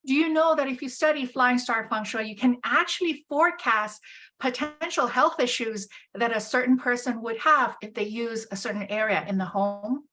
Do you know that if you study flying star feng shui, you can actually forecast potential health issues that a certain person would have if they use a certain area in the home?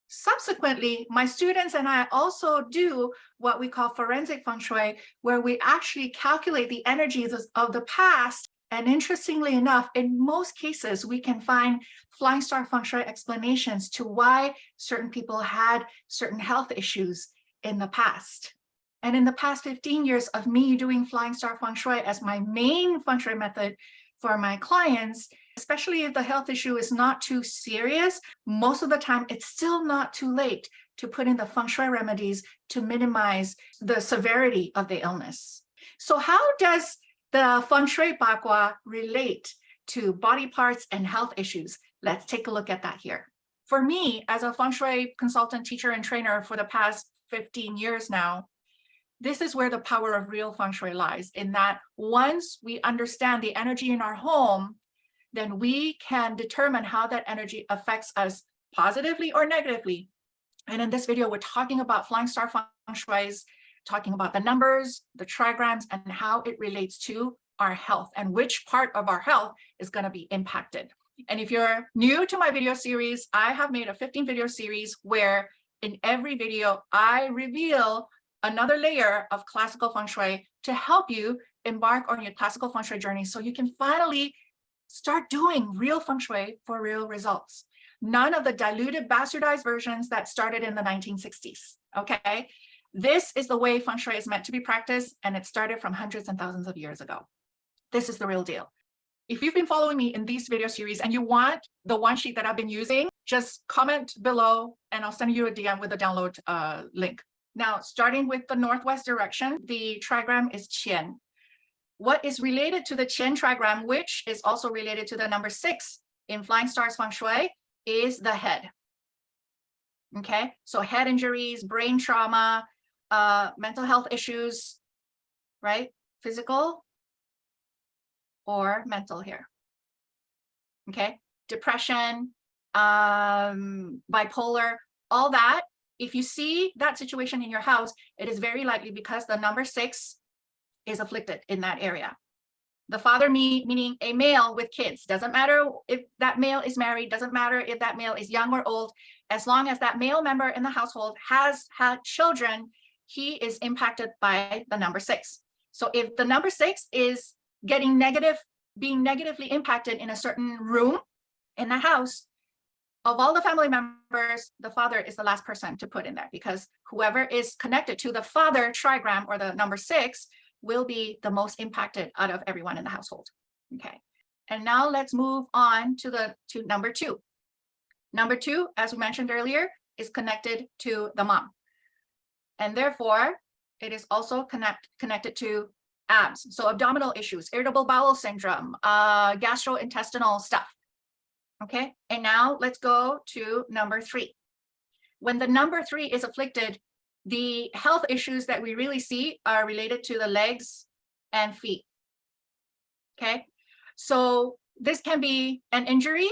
Subsequently, my students and I also do what we call forensic feng shui, where we actually calculate the energies of the past. And interestingly enough, in most cases, we can find flying star feng shui explanations to why certain people had certain health issues in the past. And in the past 15 years of me doing flying star feng shui as my main feng shui method for my clients, especially if the health issue is not too serious, most of the time it's still not too late to put in the feng shui remedies to minimize the severity of the illness. So how does the Feng Shui Bagua relate to body parts and health issues? Let's take a look at that here. For me, as a Feng Shui consultant, teacher, and trainer for the past 15 years now, this is where the power of real Feng Shui lies, in that once we understand the energy in our home, then we can determine how that energy affects us positively or negatively. And in this video, we're talking about flying star feng shuis, talking about the numbers, the trigrams, and how it relates to our health and which part of our health is going to be impacted. And if you're new to my video series, I have made a 15 video series where in every video, I reveal another layer of classical feng shui to help you embark on your classical feng shui journey so you can finally start doing real feng shui for real results. None of the diluted, bastardized versions that started in the 1960s, okay? This is the way feng shui is meant to be practiced, and it started from hundreds and thousands of years ago. This is the real deal. If you've been following me in these video series and you want the one sheet that I've been using, just comment below and I'll send you a DM with a download link. Now, starting with the northwest direction, the trigram is Qian. What is related to the Qian trigram, which is also related to the number 6 in Flying Stars Feng Shui, is the head. Okay, so head injuries, brain trauma, mental health issues, right? Physical or mental here. Okay, depression, bipolar, all that. If you see that situation in your house, it is very likely because the number 6 is afflicted in that area. The father, meaning a male with kids, doesn't matter if that male is married, doesn't matter if that male is young or old, as long as that male member in the household has had children, he is impacted by the number 6. So if the number 6 is being negatively impacted in a certain room in the house, of all the family members, the father is the last person to put in there, because whoever is connected to the father trigram or the number 6 will be the most impacted out of everyone in the household. Okay, and now let's move on to number 2. Number 2, as we mentioned earlier, is connected to the mom, and therefore it is also connected to abs, so abdominal issues, irritable bowel syndrome, gastrointestinal stuff. Okay, and now let's go to number 3. When the number 3 is afflicted, the health issues that we really see are related to the legs and feet. Okay, so this can be an injury.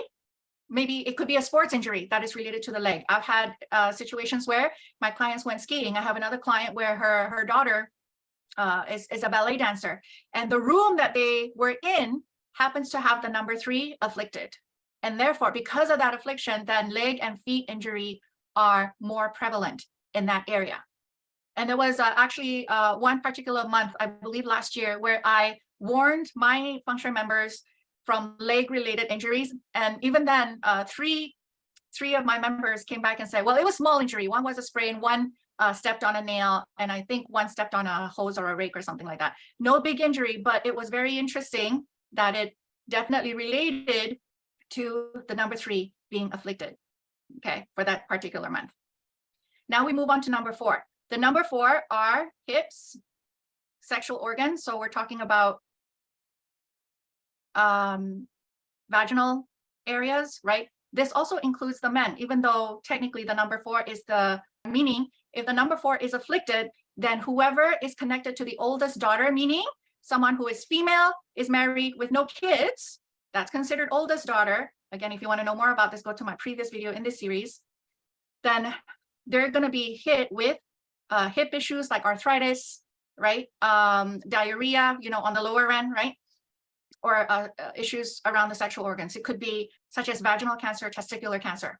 Maybe it could be a sports injury that is related to the leg. I've had situations where my clients went skiing. I have another client where her daughter is a ballet dancer, and the room that they were in happens to have the number 3 afflicted. And therefore, because of that affliction, then leg and feet injury are more prevalent in that area. And there was actually one particular month, I believe last year, where I warned my Feng Shui members from leg-related injuries. And even then, three of my members came back and said, well, it was small injury. One was a sprain, one stepped on a nail, and I think one stepped on a hose or a rake or something like that. No big injury, but it was very interesting that it definitely related to the number 3 being afflicted, okay, for that particular month. Now we move on to number 4. The number 4 are hips, sexual organs. So we're talking about vaginal areas, right? This also includes the men, even though technically the number 4 is the meaning. If the number 4 is afflicted, then whoever is connected to the oldest daughter, meaning someone who is female, is married with no kids, that's considered oldest daughter. Again, if you want to know more about this, go to my previous video in this series. Then they're going to be hit with hip issues like arthritis, right? Diarrhea, on the lower end, right? Or issues around the sexual organs. It could be such as vaginal cancer, testicular cancer,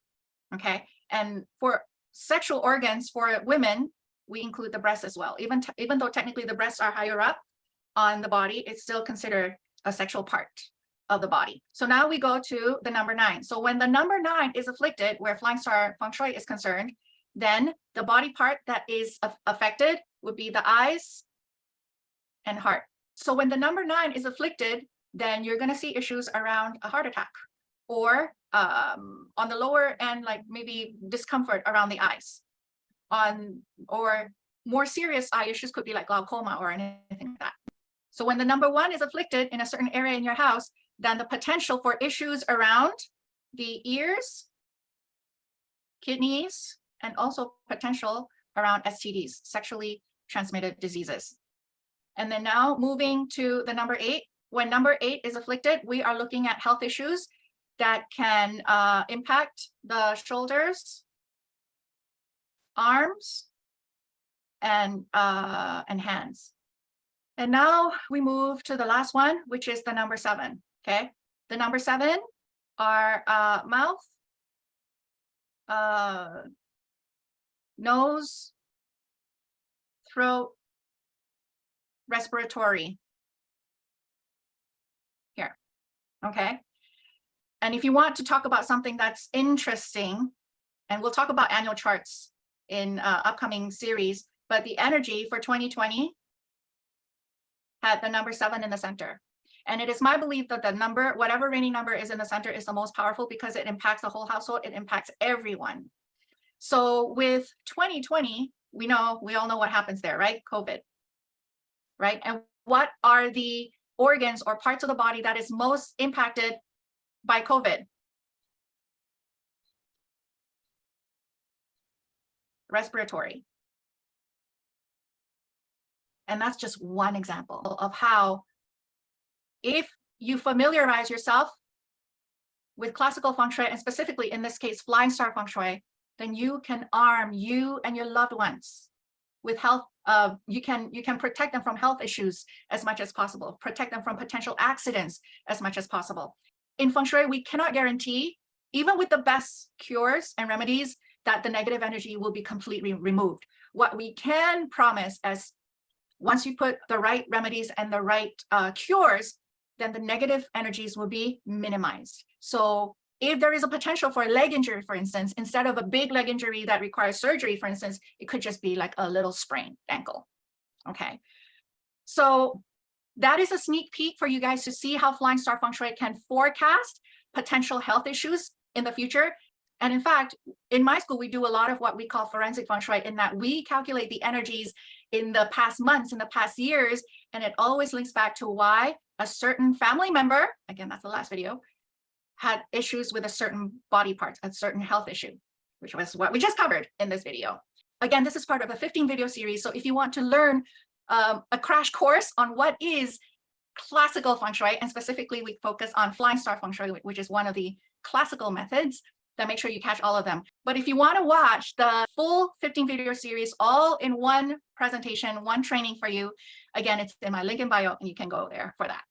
okay? And for sexual organs for women, we include the breast as well. Even though technically the breasts are higher up on the body, it's still considered a sexual part of the body. So now we go to the number 9. So when the number 9 is afflicted, where Flying Star Feng Shui is concerned, then the body part that is affected would be the eyes and heart. So when the number 9 is afflicted, then you're going to see issues around a heart attack, or on the lower end, like maybe discomfort around the eyes, or more serious eye issues could be like glaucoma or anything like that. So when the number 1 is afflicted in a certain area in your house, then the potential for issues around the ears, kidneys, and also potential around STDs, sexually transmitted diseases. And then now moving to the number 8, when number 8 is afflicted, we are looking at health issues that can impact the shoulders, arms, and hands. And now we move to the last one, which is the number 7. Okay, the number 7 are mouth, nose, throat, respiratory. Here, okay. And if you want to talk about something that's interesting, and we'll talk about annual charts in upcoming series, but the energy for 2020 had the number 7 in the center. And it is my belief that the number, whatever reigning number is in the center, is the most powerful because it impacts the whole household. It impacts everyone. So with 2020, we all know what happens there, right? COVID, right? And what are the organs or parts of the body that is most impacted by COVID? Respiratory. And that's just one example of how, if you familiarize yourself with classical feng shui, and specifically in this case, Flying Star Feng Shui, then you can arm you and your loved ones with health. You can protect them from health issues as much as possible, protect them from potential accidents as much as possible. In feng shui, we cannot guarantee, even with the best cures and remedies, that the negative energy will be completely removed. What we can promise is, once you put the right remedies and the right cures, then the negative energies will be minimized. So if there is a potential for a leg injury, for instance, instead of a big leg injury that requires surgery, for instance, it could just be like a little sprained ankle. Okay. So that is a sneak peek for you guys to see how Flying Star Feng Shui can forecast potential health issues in the future. And in fact, in my school, we do a lot of what we call forensic feng shui, in that we calculate the energies in the past months, in the past years, and it always links back to why a certain family member, again, that's the last video, had issues with a certain body part, a certain health issue, which was what we just covered in this video. Again, this is part of a 15 video series. So if you want to learn a crash course on what is classical feng shui, and specifically we focus on Flying Star Feng Shui, which is one of the classical methods, then make sure you catch all of them. But if you want to watch the full 15 video series all in one presentation, one training for you, again, it's in my link in bio, and you can go there for that.